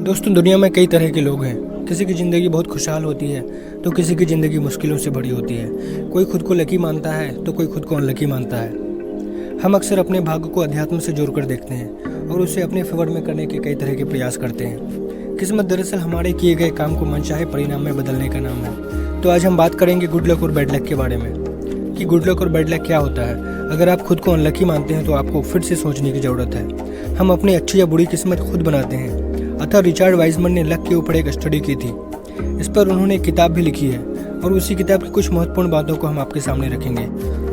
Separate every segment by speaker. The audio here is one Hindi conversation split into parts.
Speaker 1: दोस्तों, दुनिया में कई तरह के लोग हैं। किसी की ज़िंदगी बहुत खुशहाल होती है तो किसी की ज़िंदगी मुश्किलों से भरी होती है। कोई खुद को लकी मानता है तो कोई खुद को अनलकी मानता है। हम अक्सर अपने भाग्य को अध्यात्म से जोड़कर देखते हैं और उसे अपने फेवर में करने के कई तरह के प्रयास करते हैं। किस्मत दरअसल हमारे किए गए काम को मनचाहे परिणाम में बदलने का नाम है। तो आज हम बात करेंगे गुड लक और बैड लक के बारे में कि गुड लक और बैड लक क्या होता है। अगर आप खुद को अनलकी मानते हैं तो आपको फिर से सोचने की ज़रूरत है। हम अपनी अच्छी या बुरी किस्मत खुद बनाते हैं। अतः रिचर्ड वाइजमन ने लक के ऊपर एक स्टडी की थी। इस पर उन्होंने एक किताब भी लिखी है और उसी किताब की कुछ महत्वपूर्ण बातों को हम आपके सामने रखेंगे।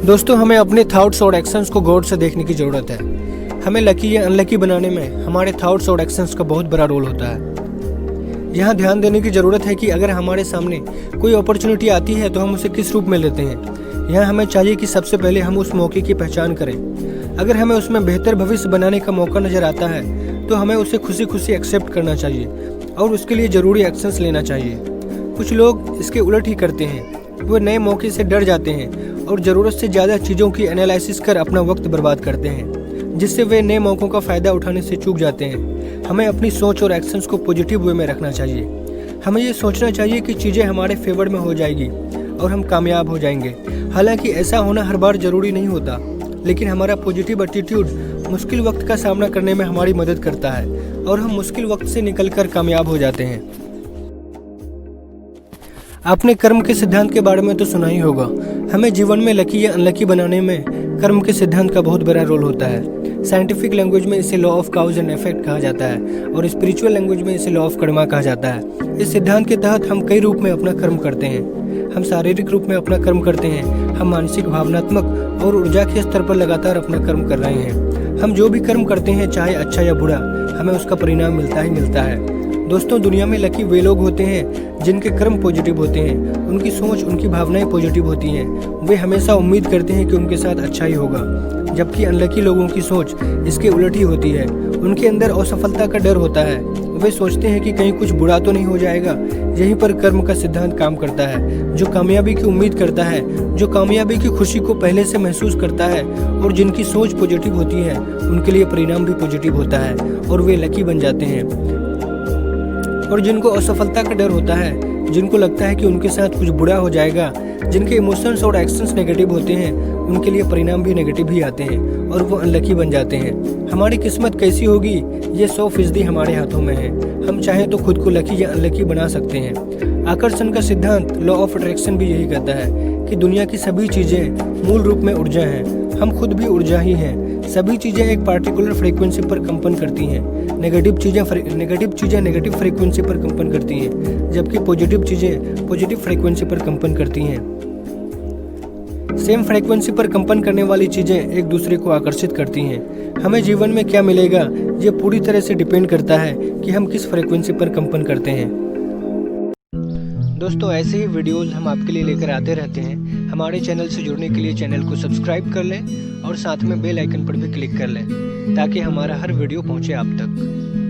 Speaker 1: दोस्तों, हमें अपने थॉट्स और एक्शंस को गौर से देखने की ज़रूरत है। हमें लकी या अनलकी बनाने में हमारे थॉट्स और एक्शंस का बहुत बड़ा रोल होता है। यहाँ ध्यान देने की ज़रूरत है कि अगर हमारे सामने कोई अपॉर्चुनिटी आती है तो हम उसे किस रूप में लेते हैं। यहाँ हमें चाहिए कि सबसे पहले हम उस मौके की पहचान करें। अगर हमें उसमें बेहतर भविष्य बनाने का मौका नज़र आता है तो हमें उसे खुशी खुशी एक्सेप्ट करना चाहिए और उसके लिए ज़रूरी एक्शंस लेना चाहिए। कुछ लोग इसके उलट ही करते हैं। वो नए मौके से डर जाते हैं और ज़रूरत से ज़्यादा चीज़ों की एनालिसिस कर अपना वक्त बर्बाद करते हैं, जिससे वे नए मौक़ों का फ़ायदा उठाने से चूक जाते हैं। हमें अपनी सोच और एक्शंस को पॉजिटिव वे में रखना चाहिए। हमें ये सोचना चाहिए कि चीज़ें हमारे फेवर में हो जाएगी और हम कामयाब हो जाएंगे। हालांकि ऐसा होना हर बार ज़रूरी नहीं होता, लेकिन हमारा पॉजिटिव एटीट्यूड मुश्किल वक्त का सामना करने में हमारी मदद करता है और हम मुश्किल वक्त से निकलकर कामयाब हो जाते हैं। आपने कर्म के सिद्धांत के बारे में तो सुना ही होगा। हमें जीवन में लकी या अनलकी बनाने में कर्म के सिद्धांत का बहुत बड़ा रोल होता है। साइंटिफिक लैंग्वेज में इसे law of cows and effect कहा जाता है और स्पिरिचुअल लैंग्वेज में इसे लॉ ऑफ कर्मा कहा जाता है। इस सिद्धांत के तहत हम कई रूप में अपना कर्म करते हैं। हम शारीरिक रूप में अपना कर्म करते हैं। हम मानसिक, भावनात्मक और ऊर्जा के स्तर पर लगातार अपना कर्म कर रहे हैं। हम जो भी कर्म करते हैं, चाहे अच्छा या बुरा, हमें उसका परिणाम मिलता ही मिलता है। दोस्तों, दुनिया में लकी वे लोग होते हैं जिनके कर्म पॉजिटिव होते हैं, उनकी सोच, उनकी भावनाएं पॉजिटिव होती हैं। वे हमेशा उम्मीद करते हैं कि उनके साथ अच्छा ही होगा, जबकि अनलकी लोगों की सोच इसके उलट ही होती है। उनके अंदर असफलता का डर होता है। वे सोचते हैं कि कहीं कुछ बुरा तो नहीं हो जाएगा। यहीं पर कर्म का सिद्धांत काम करता है। जो कामयाबी की उम्मीद करता है, जो कामयाबी की खुशी को पहले से महसूस करता है और जिनकी सोच पॉजिटिव होती है, उनके लिए परिणाम भी पॉजिटिव होता है और वे लकी बन जाते हैं। और जिनको असफलता का डर होता है, जिनको लगता है कि उनके साथ कुछ बुरा हो जाएगा, जिनके इमोशंस और एक्शंस नेगेटिव होते हैं, उनके लिए परिणाम भी नेगेटिव ही आते हैं और वो अनलकी बन जाते हैं। हमारी किस्मत कैसी होगी, ये 100% हमारे हाथों में है। हम चाहें तो खुद को लकी या अनलकी बना सकते हैं। आकर्षण का सिद्धांत, लॉ ऑफ अट्रैक्शन, भी यही कहता है कि दुनिया की सभी चीज़ें मूल रूप में ऊर्जा हैं। हम खुद भी ऊर्जा ही हैं। सभी चीज़ें एक पार्टिकुलर फ्रीक्वेंसी पर कंपन करती हैं। नेगेटिव चीज़ें नेगेटिव फ्रीक्वेंसी पर कंपन करती हैं, जबकि पॉजिटिव चीज़ें पॉजिटिव फ्रीक्वेंसी पर कंपन करती हैं। सेम फ्रीक्वेंसी पर कंपन करने वाली चीज़ें एक दूसरे को आकर्षित करती हैं। हमें जीवन में क्या मिलेगा, ये पूरी तरह से डिपेंड करता है कि हम किस फ्रीक्वेंसी पर कंपन करते हैं। दोस्तों, ऐसे ही वीडियोस हम आपके लिए लेकर आते रहते हैं। हमारे चैनल से जुड़ने के लिए चैनल को सब्सक्राइब कर लें और साथ में बेल आइकन पर भी क्लिक कर लें ताकि हमारा हर वीडियो पहुंचे आप तक।